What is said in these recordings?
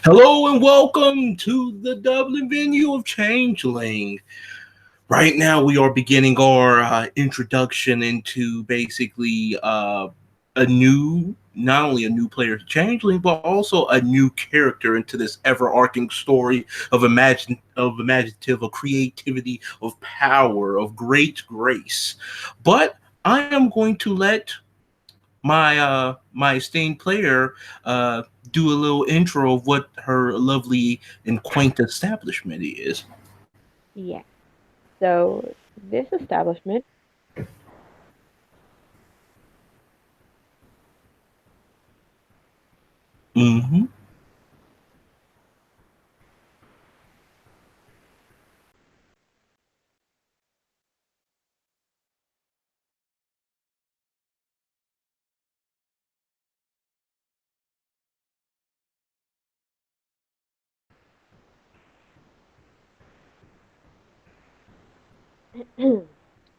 Hello and welcome to the Dublin venue of Changeling. Right now, we are beginning our introduction into basically not only a new player to Changeling, but also a new character into this ever-arcing story of imaginative, of creativity, of power, of great grace. But I am going to let my esteemed player do a little intro of what her lovely and quaint establishment is. Yeah. So this establishment, Mm-hmm.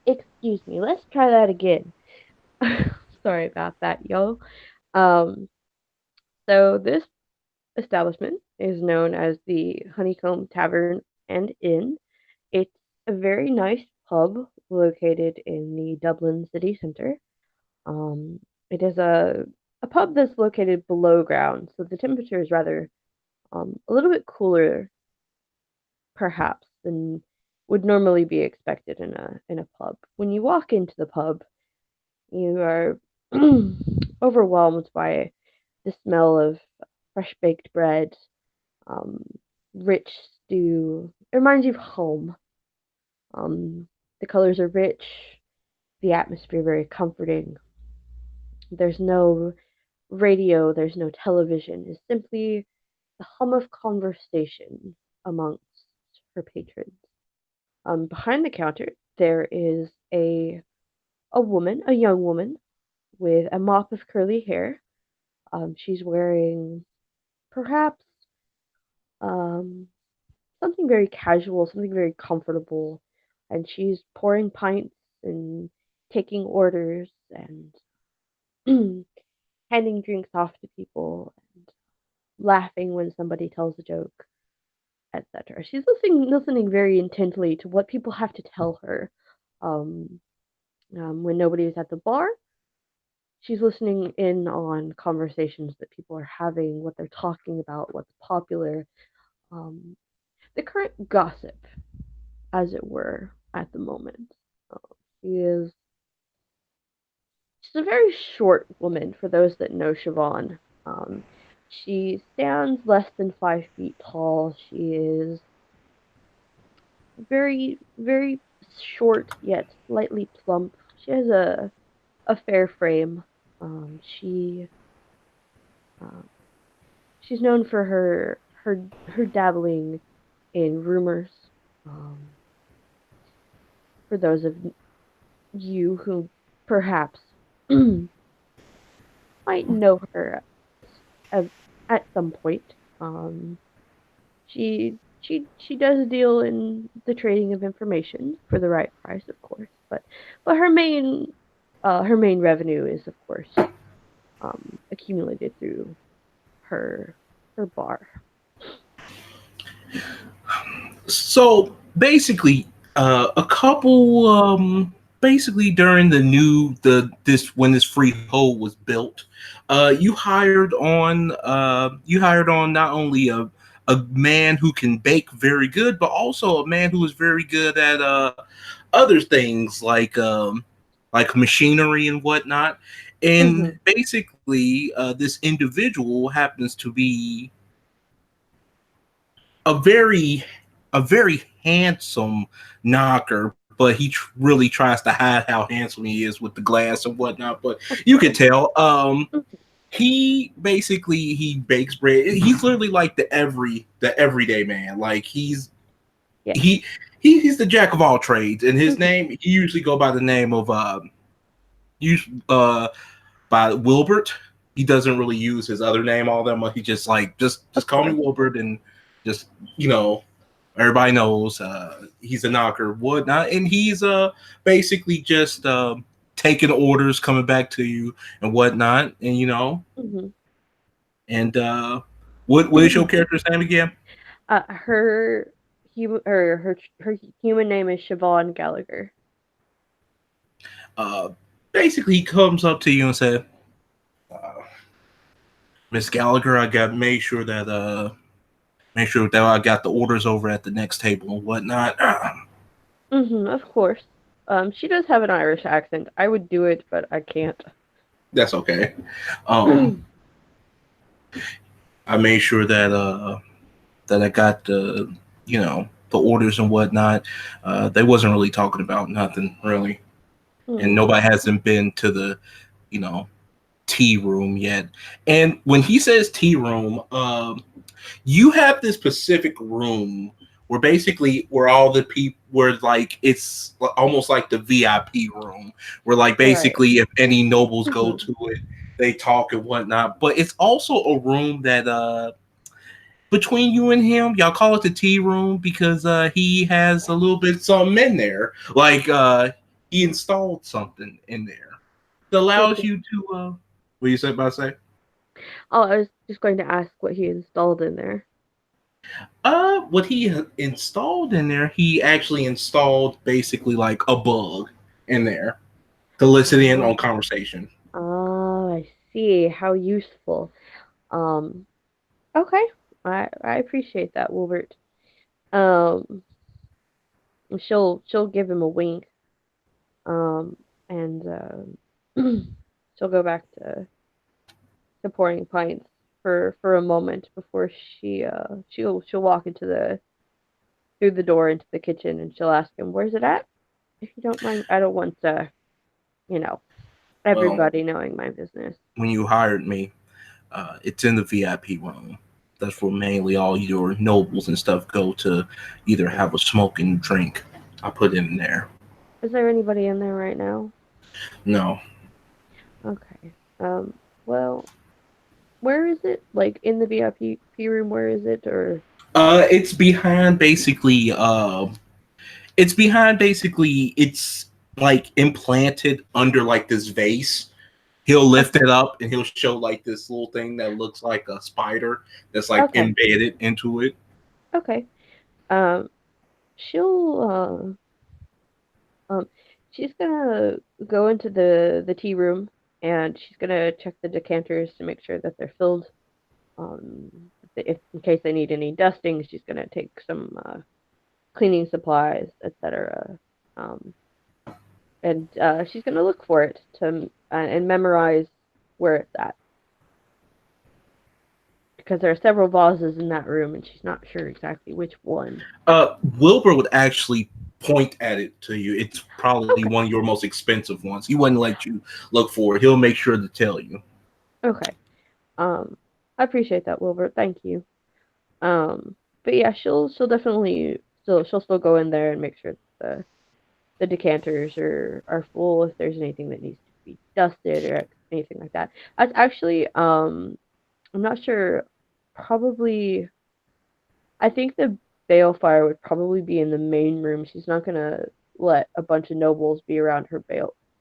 excuse me, let's try that again. Sorry about that, yo. Um, so this establishment is known as the Honeycomb Tavern and Inn. It's a very nice pub located in the Dublin city center. Um, it is a pub that's located below ground, so the temperature is rather a little bit cooler perhaps than would normally be expected in a pub. When you walk into the pub, you are overwhelmed by the smell of fresh baked bread, um, rich stew. It reminds you of home. Um, the colors are rich, the atmosphere very comforting. There's no radio, there's no television. It's simply the hum of conversation amongst her patrons. Behind the counter, there is a woman, a young woman, with a mop of curly hair. She's wearing perhaps um, something very casual, something very comfortable, and she's pouring pints and taking orders and handing drinks off to people and laughing when somebody tells a joke, etc. She's listening very intently to what people have to tell her. Um, when nobody is at the bar, she's listening in on conversations that people are having, what they're talking about, what's popular, um, the current gossip, as it were, at the moment. Uh, she is she's a very short woman for those that know Siobhan. She stands less than 5 feet tall. She is very, very short yet slightly plump. She has a fair frame. She uh, she's known for her dabbling in rumors. Um, for those of you who perhaps might know her at, at some point, she does deal in the trading of information for the right price, of course. But her main revenue is, of course, accumulated through her her bar. So basically, a couple basically during the new the this when this freehold was built, you hired on not only a man who can bake very good, but also a man who is very good at other things like machinery and whatnot. And Hmm. basically, this individual happens to be a very a very handsome knocker, but he really tries to hide how handsome he is with the glass and whatnot. But Of you can course. tell. Mhm. He bakes bread. He's literally like the everyday man. Like Yes. he he's the jack of all trades, and his Hmm. name he usually go by the name of us by Wilbert. He doesn't really use his other name all that much. He just like just Of call me course. Wilbert and just you know everybody knows he's a knocker whatnot, and he's basically just taking orders, coming back to you and whatnot, and Hmm. and What is your character's name again? Her her human name is Siobhan Gallagher. Uh, Basically, he comes up to you and said, uh, "Miss Gallagher, I got make sure that I got the orders over at the next table and whatnot." Of course. She does have an Irish accent. I would do it, but I can't. That's okay. Um, I made sure that I got the orders and whatnot. They wasn't really talking about nothing really, and Hmm. nobody hasn't been to the you know tea room yet. And when he says tea room, you have this specific room where basically where all the people where like it's almost like the VIP room where like Right. basically if any nobles go Hmm. to it, they talk and whatnot. But it's also a room that between you and him, y'all call it the tea room because he has a little bit something in there. Like he installed something in there that What allows did? you to what you said about say? Oh, I was just going to ask what he installed in there. What he installed in there, he actually installed basically like a bug in there to listen in on Oh, conversation. I see. How useful. Um, okay. I appreciate that, Wilbert. Um, she'll give him a wink. Um, and she'll go back to pouring pints for a moment before she'll walk into the through the door into the kitchen, and she'll ask him, "Where's it at?" If you don't mind, I don't want you know, Well, everybody knowing my business. when you hired me, it's in the VIP room. That's where mainly all your nobles and stuff go to either have a smoke and drink. I put it in there. Is there anybody in there right now? No, Okay. Well, where is it? Like in the VIP room, where is it? Or it's behind basically. It's behind basically. It's like implanted under like this vase. He'll lift okay, it up and he'll show like this little thing that looks like a spider that's like okay, embedded into it. okay. Um, she'll she's gonna go into the tea room and she's gonna check the decanters to make sure that they're filled. If in case they need any dusting, she's gonna take some cleaning supplies, etc. Um, and she's gonna look for it to and memorize where it's at because there are several vases in that room, and she's not sure exactly which one. Wilbur would actually point at it to you. It's probably Okay, one of your most expensive ones. He wouldn't let you look for it. He'll make sure to tell you. okay. Um, I appreciate that, Wilbur. Thank you. But yeah, she'll definitely she'll still go in there and make sure the decanters are full if there's anything that needs to be dusted or anything like that. That's actually I'm not sure. Probably I think the balefire would probably be in the main room. She's not gonna let a bunch of nobles be around her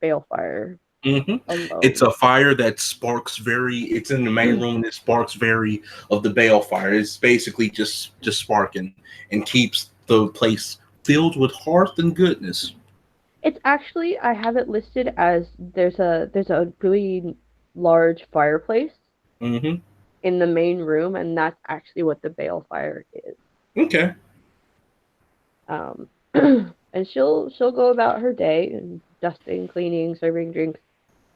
balefire hmm It's alone. a fire that sparks very. It's in the main room. And it sparks very of the bale fire. It's basically just sparking and keeps the place filled with hearth and goodness. It's actually I have it listed as there's a really large fireplace hmm in the main room, and that's actually what the balefire is. Okay. Um, and she'll go about her day and dusting, cleaning, serving drinks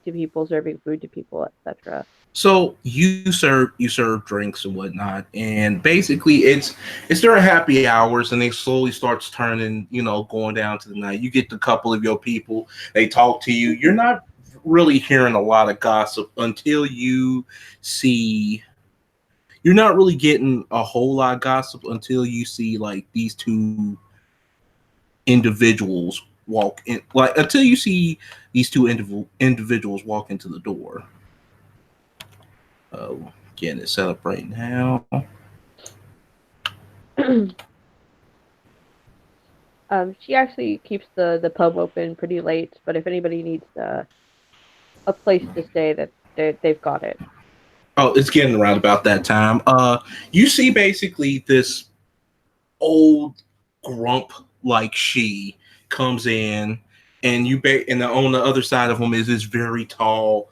to people, serving food to people, etc. So you serve drinks and whatnot, and basically it's their happy hours, and they slowly starts turning, going down to the night. You get a couple of your people, they talk to you. You're Mhm. not really hearing a lot of gossip until you see. You're not really getting a whole lot of gossip until you see like these two individuals walk in, like until you see these two individuals walk into the door. Getting it set up right now. She actually keeps the pub open pretty late, but if anybody needs a place to stay, that they've got it. Oh, it's getting around about that time. You see basically this old grump like she comes in, and on the other side of him is this very tall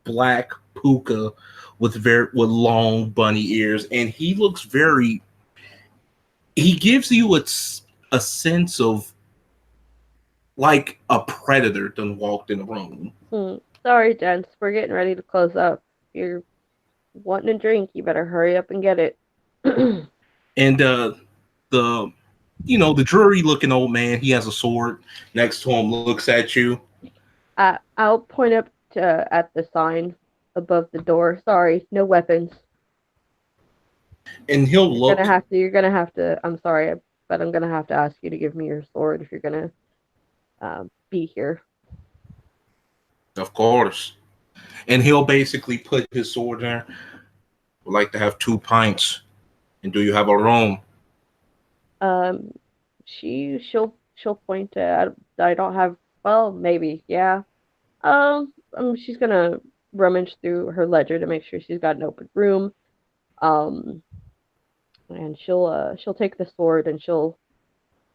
black puka with long bunny ears, and he looks very. He gives you a sense of like a predator done walked in the room. Sorry, gents, we're getting ready to close up. If you're wanting a drink, you better hurry up and get it. And the the dreary looking old man, he has a sword next to him, looks at you, I'll point up at the sign above the door. Sorry, no weapons. and he'll You're gonna look. have to. You're gonna have to. I'm sorry, but I'm gonna have to ask you to give me your sword if you're gonna be here. Of course. And he'll basically put his sword there. Would like to have 2 pints. And do you have a room? Um, she'll point to. I don't have. Well, maybe. Yeah. She's gonna rummage through her ledger to make sure she's got an open room. Um, and she'll take the sword and she'll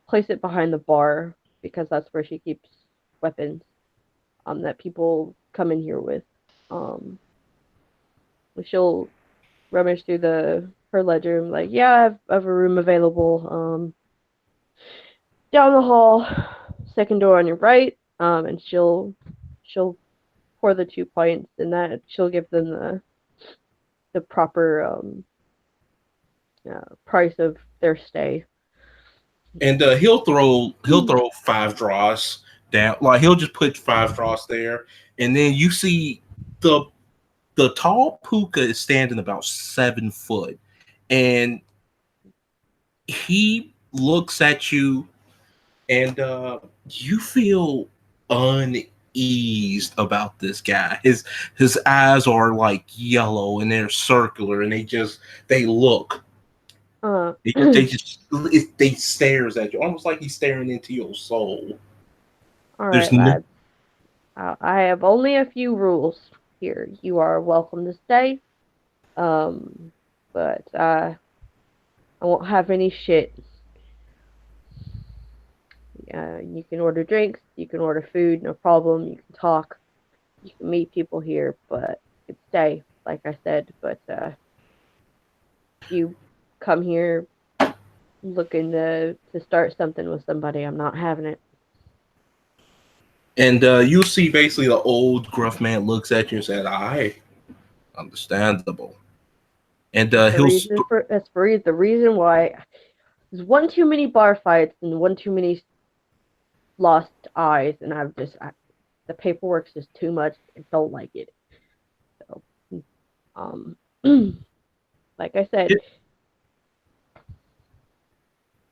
place it behind the bar because that's where she keeps weapons that people come in here with. Um, she'll rummage through the her ledger and like, yeah, I have a room available. Down the hall, second door on your right. And she'll pour the 2 pints and that she'll give them the proper price of their stay. And he'll throw 5 draws down. Like he'll just put 5 draws there, and then you see the the tall puka is standing about 7 foot, and he looks at you, and you feel uneased about this guy. His eyes are like yellow and they're circular, and they look. Uh, They just they stares at you, almost like he's staring into your soul. all There's right, no. lads. I have only a few rules here. You are welcome to stay. Um, but I won't have any shit. You can order drinks, you can order food, no problem. You can talk, you can meet people here, but you can stay, like I said. But if you come here looking to start something with somebody, I'm not having it. And you see basically the old gruff man looks at you and said, "I understandable." And That's the reason for the reason why there's one too many bar fights and one too many lost eyes, and the paperwork's just too much. I don't like it. So, um, like I said,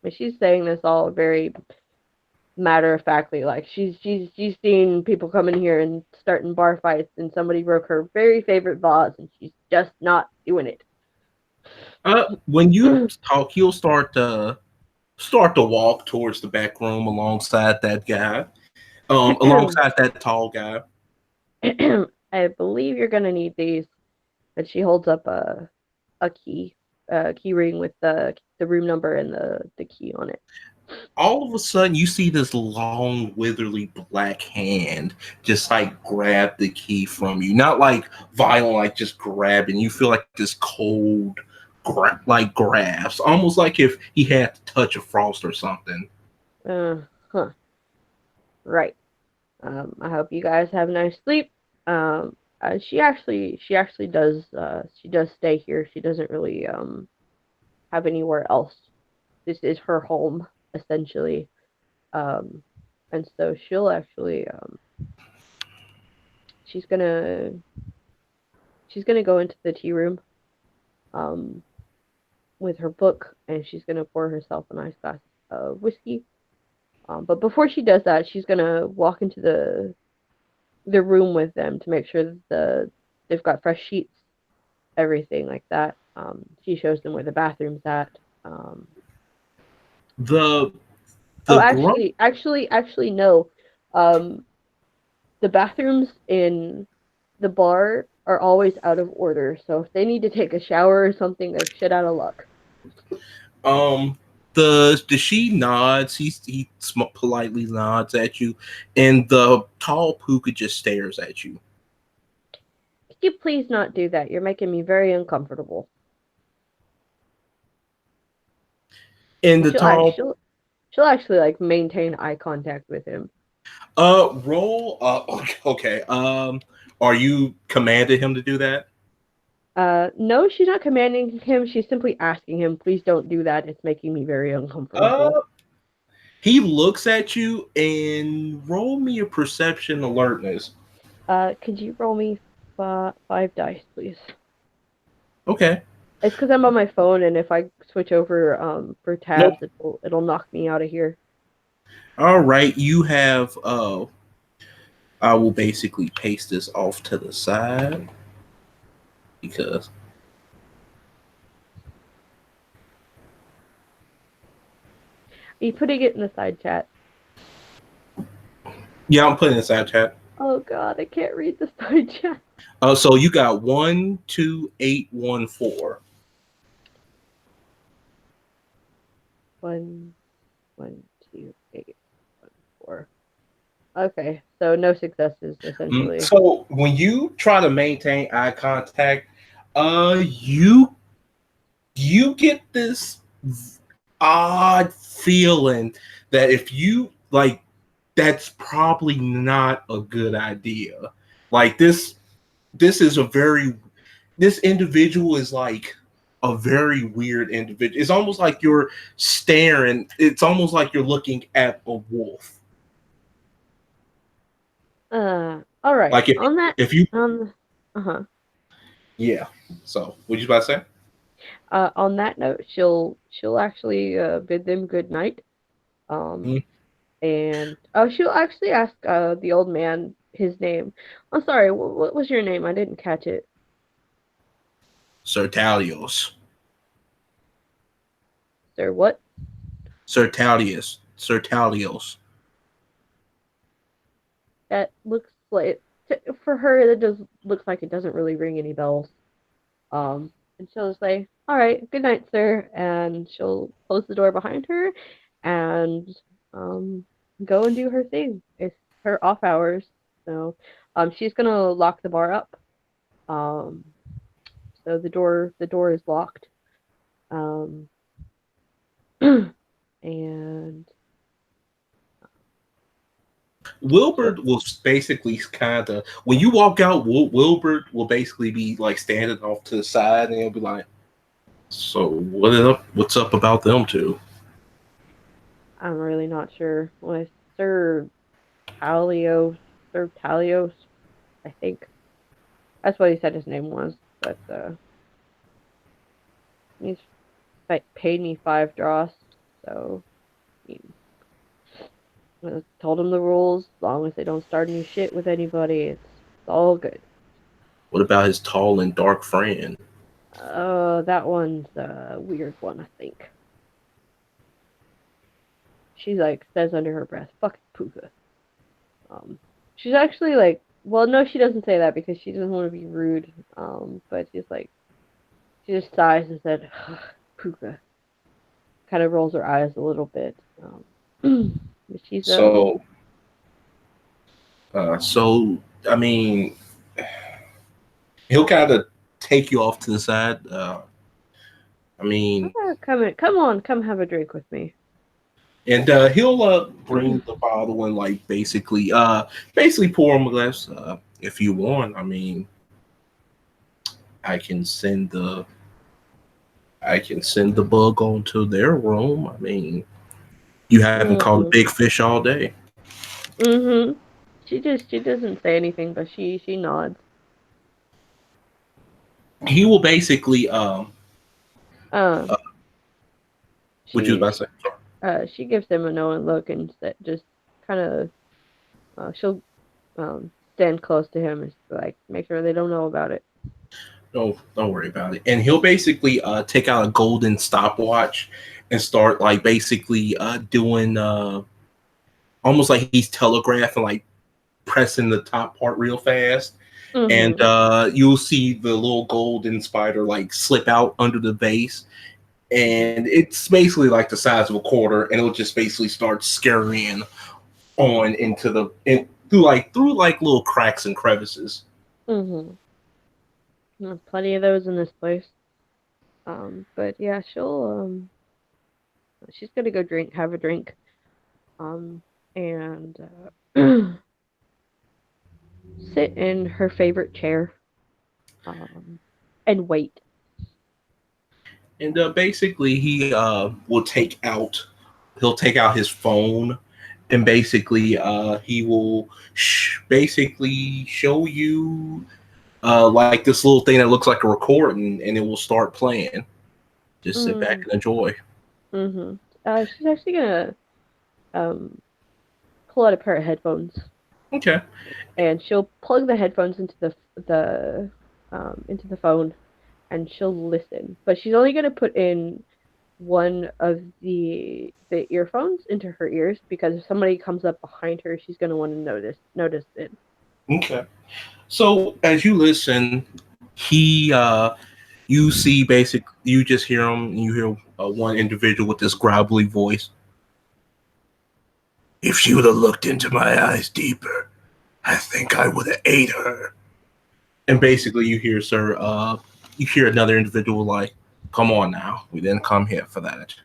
but she's saying this all very matter of factly. Like she's seen people come in here and starting bar fights, and somebody broke her very favorite vase, and she's just not doing it. when you talk, he'll start to walk towards the back room alongside that guy, alongside that tall guy. I believe you're gonna need these. And she holds up a key ring with the room number and the key on it. All of a sudden, you see this long, witherly black hand just like grab the key from you. Not like violent, like just grabbing. You feel like this cold, like grasp, almost like if he had to touch a frost or something. Uh, huh. Right. I hope you guys have a nice sleep. She actually does stay here. She doesn't really have anywhere else. This is her home essentially. Um, and so she's gonna she's gonna go into the tea room um with her book and she's gonna pour herself a nice glass of whiskey. But before she does that, she's gonna walk into the room with them to make sure that they've got fresh sheets, everything like that. She shows them where the bathroom's at. Um, The oh, the grump. actually, no. Um, the bathrooms in. the bar are always out of order. So if they need to take a shower or something, they're shit out of luck. Um, the she nods. Politely nods at you, and the tall Puka just stares at you. Could you please not do that? You're making me very uncomfortable. And And the tall she'll actually like maintain eye contact with him. roll. Okay. Are you commanded him to do that? No, she's not commanding him. She's simply asking him, please don't do that. It's making me very uncomfortable. Uh, he looks at you and roll me a perception alertness. Could you roll me five dice, please? Okay. It's because I'm on my phone, and if I switch over for Nope. tabs, it'll knock me out of here. All right. You have. I will basically paste this off to the side because. Are you putting it in the side chat? Yeah, I'm putting this out chat. Oh God, I can't read the side chat. So you got 1, 2, 8, 1, 4. 1, 1, 2, 8, 1, 4. Okay, so no successes essentially. So when you try to maintain eye contact, you get this odd feeling that if you like, that's probably not a good idea. Like this is a very this individual is like a very weird individual. It's almost like you're staring. It's almost like you're looking at a wolf. All right. Like if you Uh-huh. yeah. So what you about to say? On that note, she'll actually bid them good night. Um, Hmm? and oh, she'll actually ask the old man his name. I'm sorry, what was your name? I didn't catch it. Sir Talios. Sir, what? Sir Talios. Sir Talios. That looks like for her that does looks like it doesn't really ring any bells. And she'll say, "All right, good night, sir," and she'll close the door behind her and um go and do her thing. It's her off hours, so she's gonna lock the bar up. Um, so the door is locked. Um, and she'll Wilbert will basically kind of when you walk out, Wilbert will basically be like standing off to the side, and he'll be like, "So what is up? What's up about them two?" I'm really not sure. Was Sir Talios, Sir Talios, I think that's what he said his name was, but he's like paid me 5 dross, so I told him the rules. As long as they don't start any shit with anybody, it's all good. What about his tall and dark friend? That one's a weird one, I think. She's like says under her breath, "Fuck Puka." Um, she's actually like, well, no, she doesn't say that because she doesn't want to be rude. But she's like, she just sighs and said, "Puka." Kind of rolls her eyes a little bit. But she's So, so I mean, he'll kind of take you off to the side. I mean, come on, come have a drink with me. and he'll bring the bottle and like basically pour him a glass. If you want, I mean, I can send the I can send the bug onto their room. I mean, you haven't caught a Mm, big fish all day. mm-hmm. She doesn't say anything, but she nods. He will basically Um, uh, what you was she about she to say? she gives him a knowing look and just kind of she'll stand close to him and like make sure they don't know about it. No, don't worry about it. And he'll basically take out a golden stopwatch and start like basically doing almost like he's telegraphing, like pressing the top part real fast. and Mhm. you'll see the little golden spider like slip out under the vase, and it's basically like the size of a quarter, and it'll just basically start scurrying on into through like little cracks and crevices. Mhm. There's plenty of those in this place. But yeah, she's gonna go have a drink. Um, and sit in her favorite chair. Um, and wait. And basically, he'll take out his phone, and basically, he will basically show you like this little thing that looks like a recording, and it will start playing. Just sit back Mm, and enjoy. mhm. She's actually gonna um pull out a pair of headphones, Okay. and she'll plug the headphones into the phone, and she'll listen. But she's only gonna put in one of the earphones into her ears because if somebody comes up behind her, she's gonna want to notice it. Okay. So as you listen, he you see you just hear him, and you hear one individual with this gravelly voice. If she would have looked into my eyes deeper, I think I would have ate her. And basically, you hear another individual like, "Come on now, we didn't come here for that.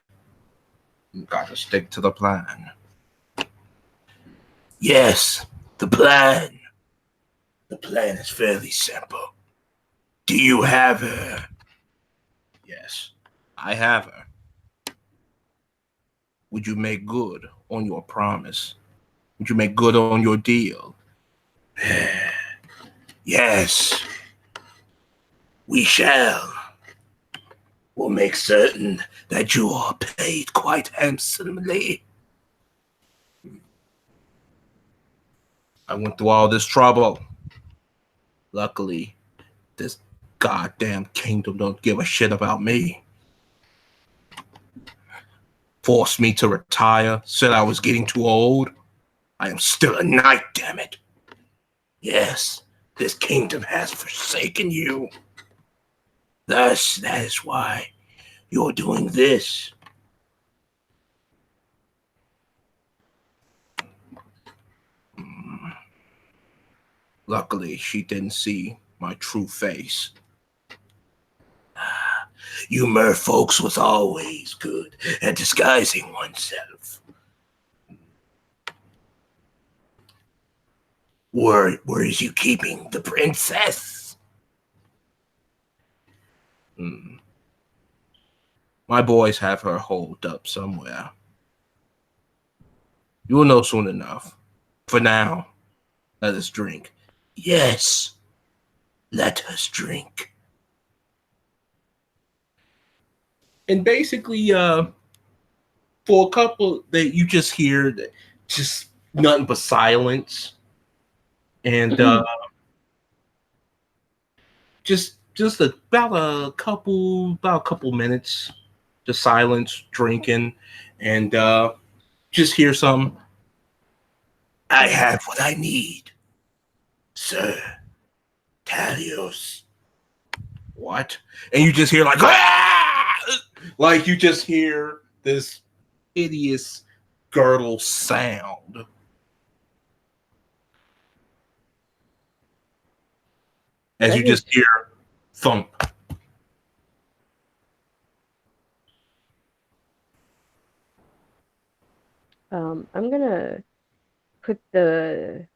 You got to stick to the plan." Yes, the plan. The plan is fairly simple. Do you have her? Yes, I have her. Would you make good on your promise? Would you make good on your deal? Yes, we shall. We'll make certain that you are paid quite handsomely. I went through all this trouble. Luckily, this goddamn kingdom don't give a shit about me. Forced me to retire, said I was getting too old. I am still a knight, damn it. Yes, this kingdom has forsaken you. Thus, that is why you're doing this. Luckily, she didn't see my true face. You merfolks was always good at disguising oneself. Where is you keeping the princess? Hmm. My boys have her holed up somewhere. You will know soon enough. For now, let us drink. Yes, let us drink. And basically, for a couple that you just hear just nothing but silence, and just about a couple minutes, just silence, drinking, and just hear some. I have what I need, Sir Talios. What? And you just hear like, "Ah!" Like you just hear this hideous gurgle sound as you Okay. just hear thump. I'm gonna put the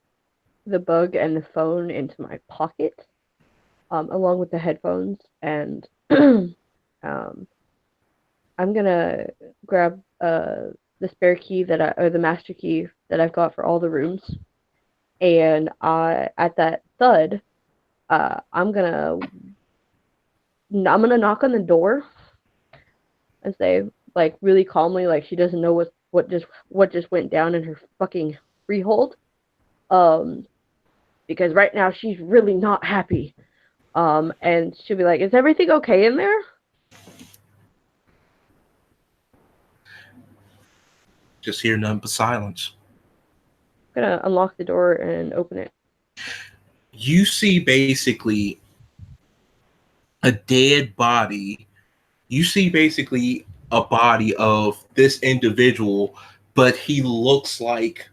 bug and the phone into my pocket, along with the headphones, and um, I'm gonna grab the spare key or the master key that I've got for all the rooms, and at that thud, I'm gonna knock on the door and say, like, really calmly, like she doesn't know what just went down in her fucking freehold. Um, because right now she's really not happy. And she'll be like, "Is everything okay in there?" Just hear nothing but silence. I'm gonna unlock the door and open it. You see basically a dead body. You see basically a body of this individual, but he looks like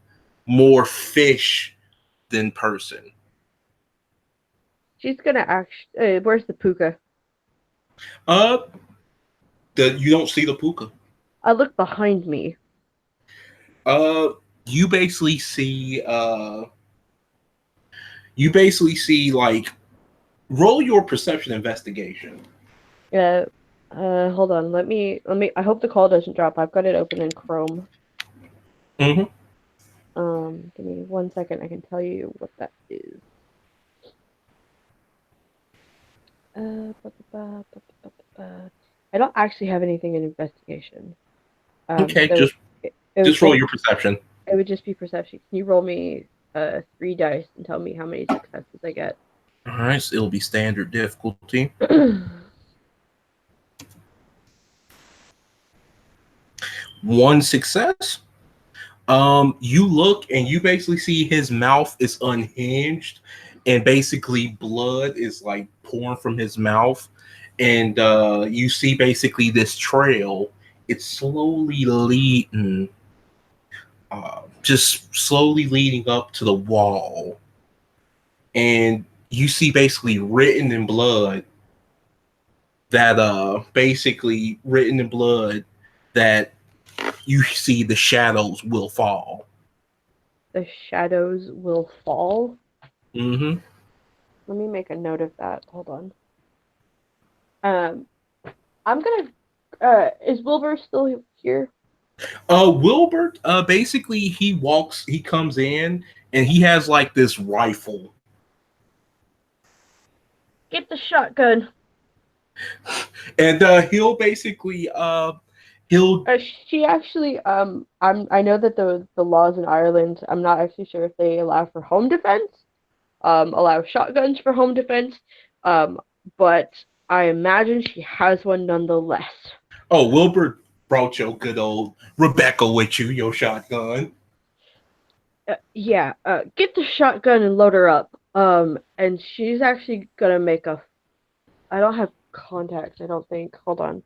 more fish than person. She's gonna actually. Where's the puka? Uh, you don't see the puka. I look behind me. Uh, you basically see like roll your perception investigation. Uh, Hold on. Let me. I hope the call doesn't drop. I've got it open in Chrome. Mm-hmm. Give me 1 second. I can tell you what that is. I don't actually have anything in investigation. Okay, So it would just roll just your perception. it would just be perception. Can you roll me 3 dice and tell me how many successes I get? All right, so it'll be standard difficulty. One success. You look and you basically see his mouth is unhinged, and basically blood is like pouring from his mouth, and you see basically this trail. It's slowly leading, just slowly leading up to the wall, and you see basically written in blood that basically written in blood that you see the shadows will fall. The shadows will fall. Mm-hmm. Let me make a note of that. Hold on. Um, I'm gonna. Is Wilbur still here? Wilbert, basically he comes in and he has like this rifle. Get the shotgun. And he'll basically he'll She actually. I know that the laws in Ireland. I'm not actually sure if they allow for home defense. Allow shotguns for home defense. Um, but I imagine she has one nonetheless. oh Wilbert brought your good old Rebecca with you, your shotgun. Yeah. Get the shotgun and load her up. And she's actually gonna make a. I don't have contacts. I don't think. Hold on.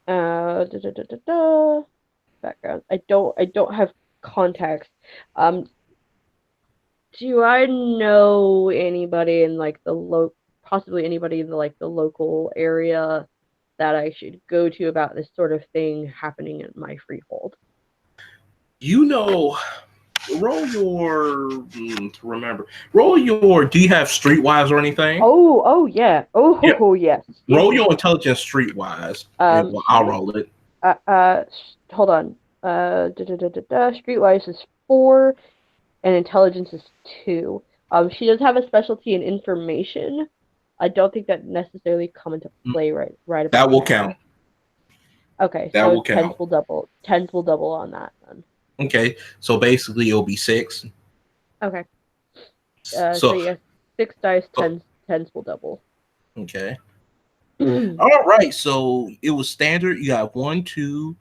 Da, da, da, da, da. Background. I don't have contacts. Um, do I know anybody in like possibly anybody in the local area that I should go to about this sort of thing happening in my freehold? You know, roll your to remember. Roll your. Do you have streetwise or anything? Oh yeah. Yeah. Oh yes. Yes, Roll yes, your yes. intelligence streetwise, and well, I'll Street roll it. hold on. Streetwise is 4 and intelligence is 2. She does have a specialty in information. I don't think that necessarily come into play right That about will count. now. Okay, That so will count. Tens will double on that then. Okay, so basically it'll be 6. Okay. So So, yes, 6 dice, so tens will double. okay. All right. So it was standard. You got one, two,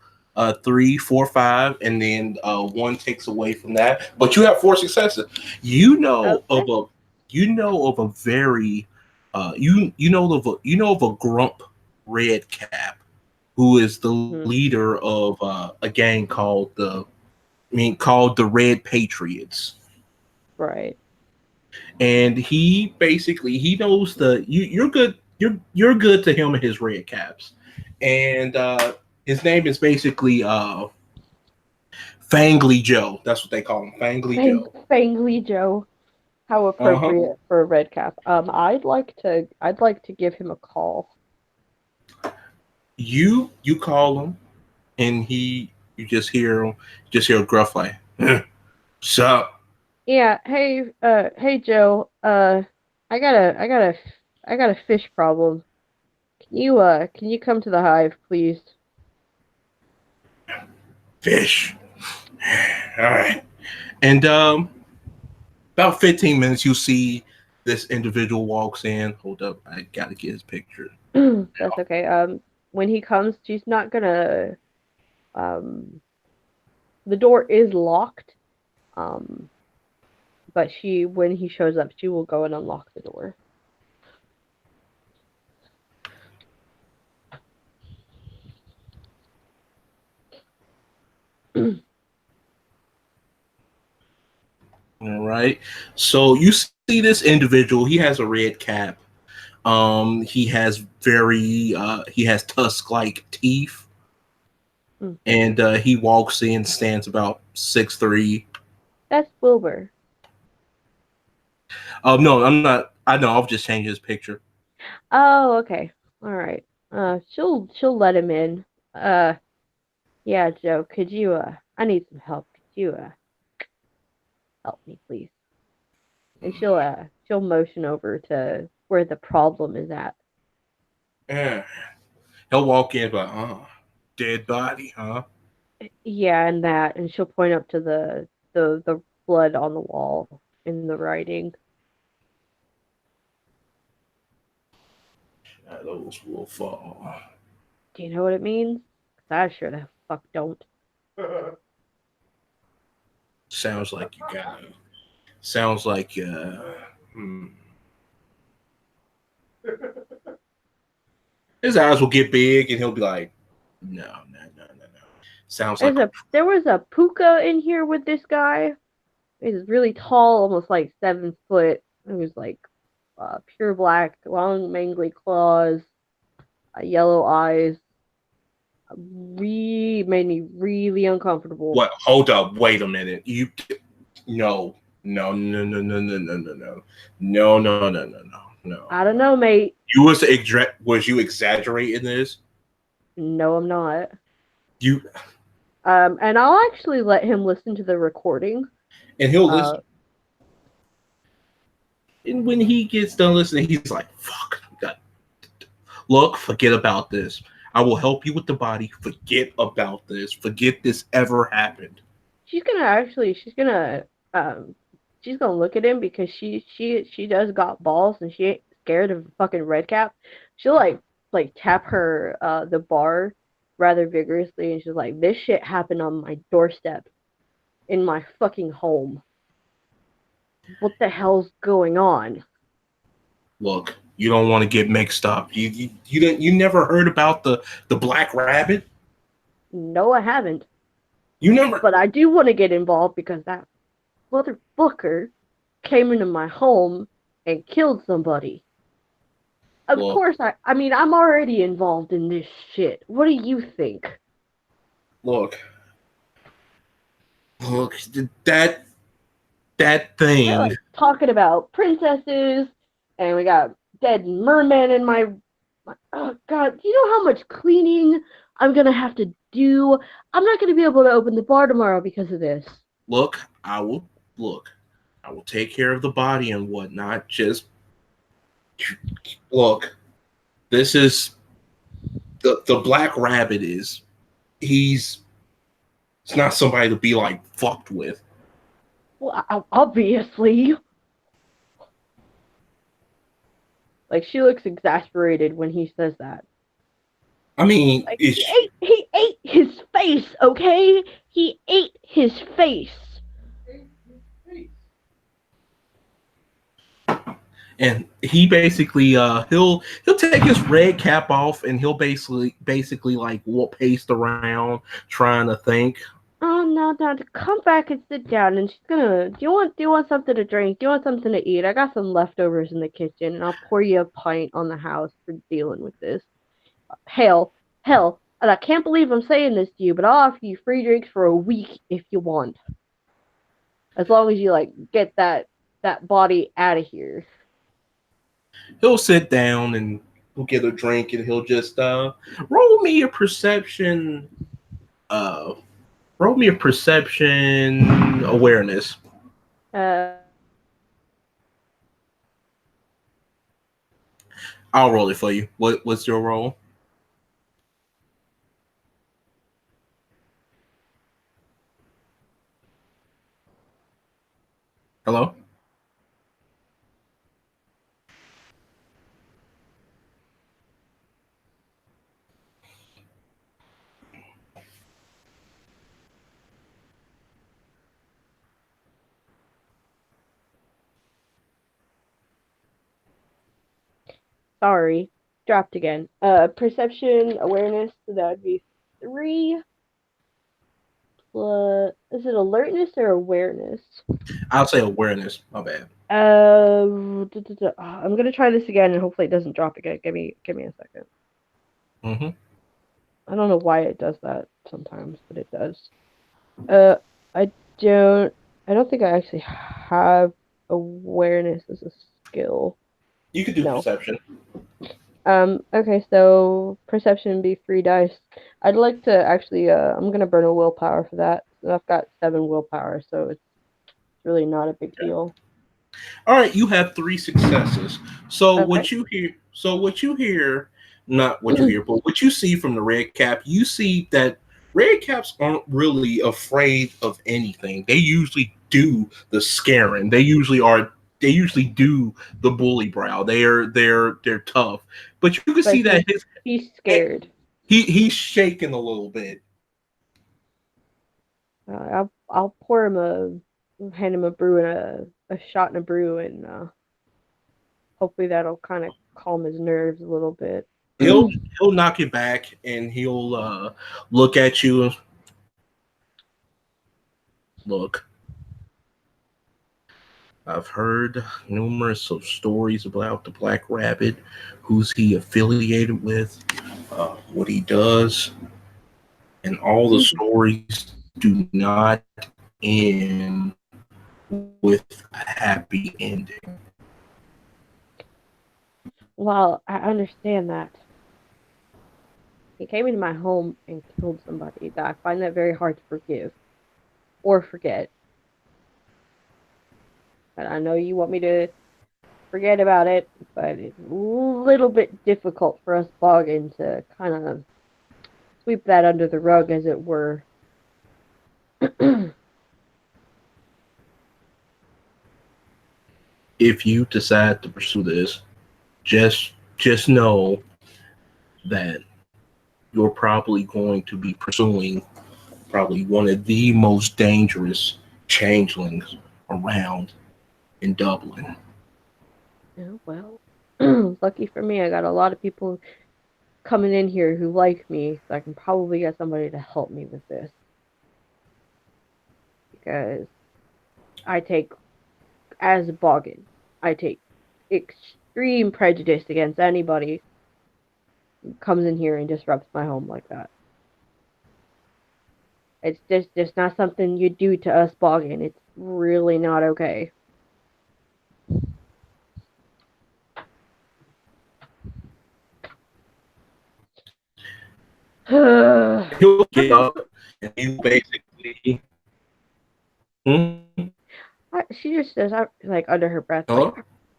three, four, five, and then one takes away from that. But you have four successes. You know Okay. of a very you know of a grump red cap who is the Hmm. leader of a gang called the Red Patriots. Right. And he basically he knows you're good you're good to him and his red caps, and his name is basically Fangly Joe. That's what they call him, Fangly Joe. Fangly Joe. How Uh-huh. appropriate for a red cap. I'd like to give him a call. You call him, and you just hear a gruff like sup. Yeah, hey Joe. I got a fish problem. Can you come to the hive, please? Fish. All right. And about 15 minutes you see this individual walks in. Hold up, I gotta get his picture. That's okay. When he comes, she's not gonna. Um, the door is locked. Um, but when he shows up, she will go and unlock the door. All right. So you see this individual. He has a red cap. He has he has tusk-like teeth, Mm. and he walks in, stands about 6'3". That's Wilbur. Oh no, I'm not. I know. I'll just change his picture. Oh, okay. All right. She'll let him in. Uh, yeah, Joe, could you I need some help. Could you help me, please? And she'll motion over to where the problem is at. Yeah. He'll walk in, but dead body, huh? Yeah, and she'll point up to the blood on the wall in the writing. Shadows will fall. Do you know what it means? 'Cause I sure the fuck don't. Sounds like you got it. Sounds like his eyes will get big, and he'll be like, "No, no, no, no, no." Sounds like There was a puka in here with this guy. He's really tall, almost like 7 foot. He was like pure black, long mangly claws, yellow eyes. Made me really uncomfortable. what? Hold up, wait a minute. You no, no, no, no, no, no, no, no, no, no, no, no, no, no, no. I don't know, mate. Was you exaggerating this? No, I'm not. You And I'll actually let him listen to the recording. and he'll listen. Uh, And when he gets done listening, he's like, "Fuck, God. Look, forget about this. I will help you with the body. Forget about this. Forget this ever happened." she's gonna actually, um, she's gonna look at him because she does got balls and she ain't scared of fucking red cap. She'll like tap her the bar rather vigorously and she's like, this shit happened on my doorstep in my fucking home. What the hell's going on? Look, you don't want to get mixed up. You never heard about the black rabbit? No, I haven't. You never. But I do want to get involved because that motherfucker came into my home and killed somebody. Of Look, course, I mean, I'm already involved in this shit. What do you think? look, look. That We're thing. like talking about princesses, and we got dead mermen in my. Oh God, do you know how much cleaning I'm gonna have to do? I'm not gonna be able to open the bar tomorrow because of this. Look, look. I will take care of the body and whatnot. Just look. This is the black rabbit is. He's. It's not somebody to be like fucked with. Well, obviously. Like she looks exasperated when he says that. I mean, Like it's he ate his face, okay? He ate his face. and he basically he'll take his red cap off and he'll basically like pace around trying to think. Oh no, no, come back and sit down. And she's gonna. Do you want something to drink? Do you want something to eat? I got some leftovers in the kitchen, and I'll pour you a pint on the house for dealing with this. Hell, hell, and I can't believe I'm saying this to you, but I'll offer you free drinks for a week if you want, as long as you like get that body out of here. He'll sit down and he'll get a drink and he'll just roll me a perception uh roll me a perception awareness. Uh, I'll roll it for you. What's your roll? Hello? Sorry, dropped again. Perception, awareness, so that would be 3 plus. Is it alertness or awareness? I'll say awareness. My bad. I'm gonna try this again and hopefully it doesn't drop again. Give me a second. Mm-hmm. I don't know why it does that sometimes, but it does. Uh, I don't. I don't think I actually have awareness as a skill. You could do No. perception. Okay, so perception be 3 dice. I'd like to actually. I'm gonna burn a willpower for that. I've got 7 willpower, so it's really not a big Okay. deal. All right, you have 3 successes. So Okay. what you hear, not what you hear, but what you see from the red cap, you see that red caps aren't really afraid of anything. They usually do the scaring. They usually do the bully brow. They're tough. But you can But see that he's scared. he's shaking a little bit. I'll pour him hand him a brew and a shot and a brew, and hopefully that'll kind of calm his nerves a little bit. He'll he'll knock it back and he'll look at you. Look, I've heard numerous of stories about the Black Rabbit, who's he affiliated with, what he does, and all the stories do not end with a happy ending. Well, I understand that. He came into my home and killed somebody. That I find that very hard to forgive or forget. And I know you want me to forget about it, but it's a little bit difficult for us Boggin to kind of sweep that under the rug, as it were. If you decide to pursue this, just know that you're probably going to be pursuing probably one of the most dangerous changelings around in Dublin. Yeah, well, lucky for me, I got a lot of people coming in here who like me, so I can probably get somebody to help me with this. Because I take, as a Boggin, I take extreme prejudice against anybody who comes in here and disrupts my home like that. It's just not something you do to us Boggin. It's really not okay. He'll get up and he'll basically, hmm, She just says, like under her breath, like hello?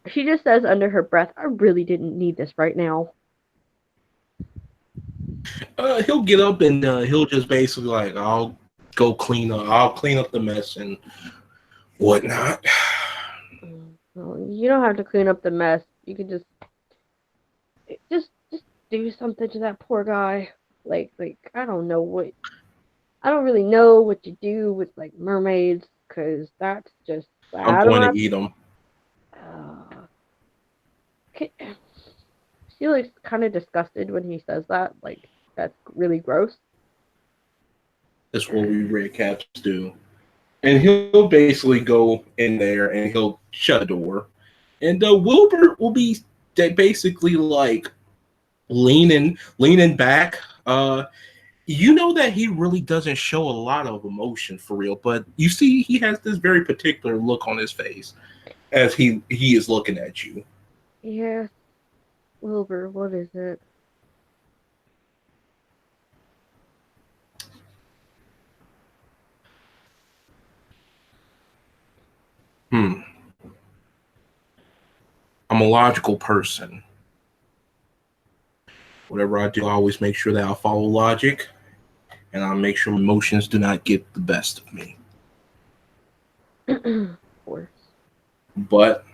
she just says under her breath, I really didn't need this right now. He'll get up and he'll just basically like, I'll clean up the mess and whatnot. Well, you don't have to clean up the mess. You can just do something to that poor guy. Like I don't know what I don't really know what you do with like mermaids, because that's just I'm out of going to my. eat them. Uh, she looks kind of disgusted when he says that. Like that's really gross. That's what we red caps do. And he'll basically go in there and he'll shut the door. And Wilbur will be basically like leaning back. You know that he really doesn't show a lot of emotion for real, but you see he has this very particular look on his face as he is looking at you. Yeah, Wilbur, what is it? Hmm. I'm a logical person. Whatever I do, I always make sure that I follow logic and I make sure emotions do not get the best of me. Of course. But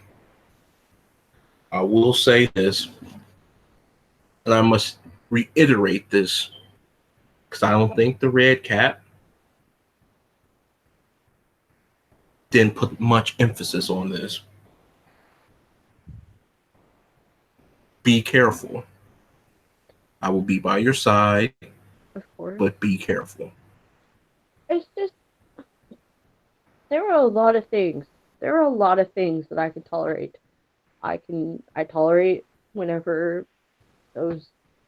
I will say this, and I must reiterate this, because I don't think the red cat didn't put much emphasis on this. be careful. I will be by your side, Of course. but be careful. It's just there are a lot of things. There are a lot of things that I can tolerate. I tolerate whenever those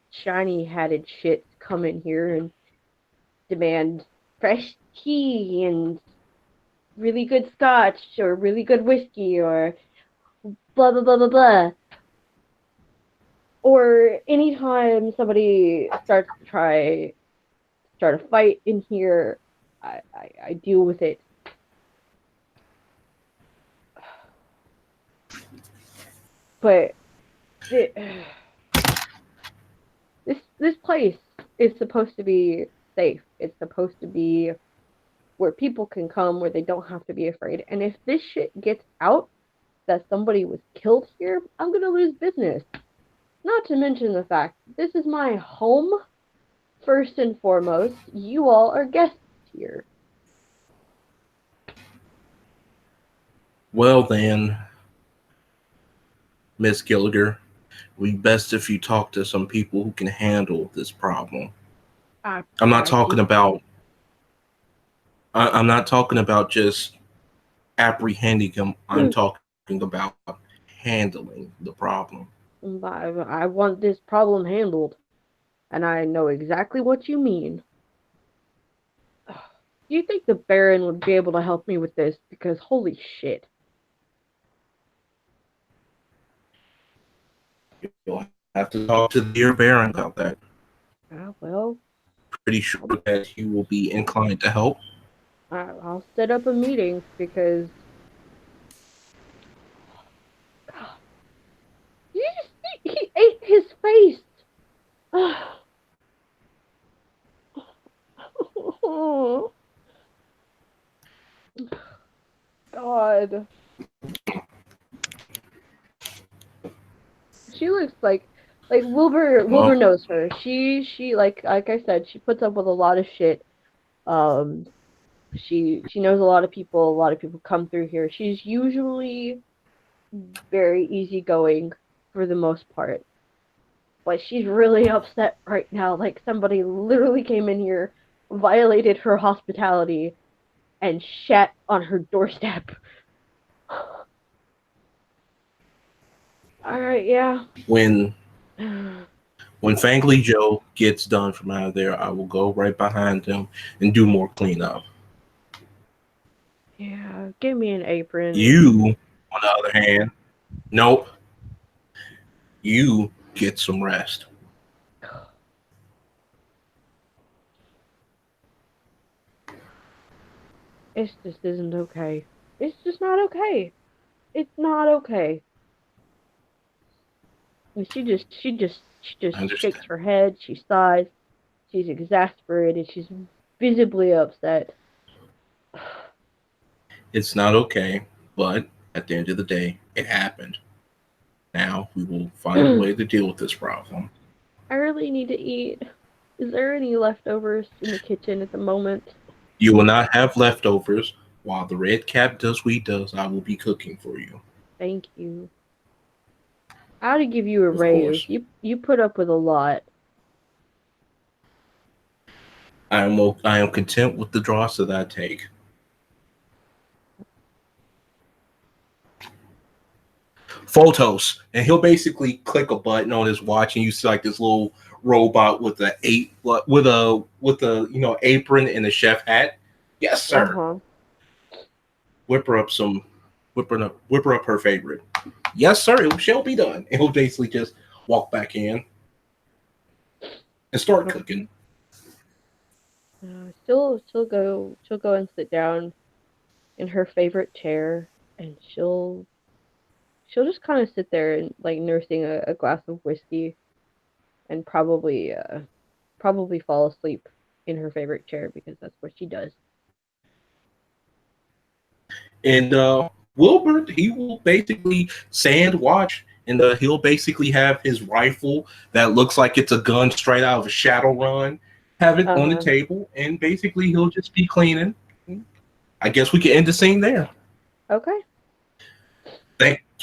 shiny hatted shits come in here and demand fresh tea and really good scotch or really good whiskey or blah blah blah blah blah. Or anytime somebody starts to start a fight in here, I deal with it. But it, this place is supposed to be safe. It's supposed to be where people can come where they don't have to be afraid. And if this shit gets out that somebody was killed here, I'm gonna lose business. Not to mention the fact this is my home first and foremost. You all are guests here. Well then, Miss Gilliger, we best if you talk to some people who can handle this problem. I I'm not I talking do. about. I'm not talking about just apprehending them. I'm talking about handling the problem. I want this problem handled, and I know exactly what you mean. Do you think the Baron would be able to help me with this? Because holy shit. You'll have to talk to the dear Baron about that. Well, Pretty sure that he will be inclined to help. I'll set up a meeting because God, you just he ate his face. God. She looks like Wilbur Well, knows her. She like I said, she puts up with a lot of shit. Um she knows a lot of people. A lot of people come through here. She's usually very easygoing for the most part. But she's really upset right now. Like somebody literally came in here, violated her hospitality, and shat on her doorstep. Alright, yeah. when when Fangly Joe gets done from out of there, I will go right behind him and do more cleanup. Yeah, give me an apron. You, on the other hand, nope. You get some rest. It just isn't okay. It's just not okay. It's not okay. And she just I shakes understand. her head, she sighs, she's exasperated, she's visibly upset. It's not okay, but at the end of the day, it happened. Now we will find a I way to deal with this problem. really need to eat. Is there any leftovers in the kitchen at the moment? You will not have leftovers. While the red cap does what he does, I will be cooking for you. Thank you. I ought to give you a Of raise. course. You put up with a lot. I am content with the dross that I take. Photos, and he'll basically click a button on his watch, and you see like this little robot with a apron and a chef hat. Yes, sir. Uh-huh. Whip her up some, whip her up her favorite. Yes, sir. It shall be done. And he'll basically just walk back in and start cooking. She'll go and sit down in her favorite chair, and she'll just kind of sit there and like nursing a glass of whiskey, and probably fall asleep in her favorite chair because that's what she does. And Wilbert, he will basically sand watch, and he'll basically have his rifle that looks like it's a gun straight out of a Shadowrun, have it on the Uh-huh. table, and basically he'll just be cleaning. I guess we can end the scene there. Okay.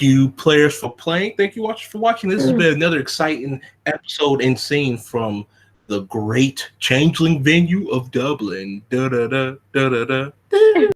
you players for playing. Thank you watchers for watching. This has been another exciting episode and scene from the great Changeling venue of Dublin. Da da da da da da.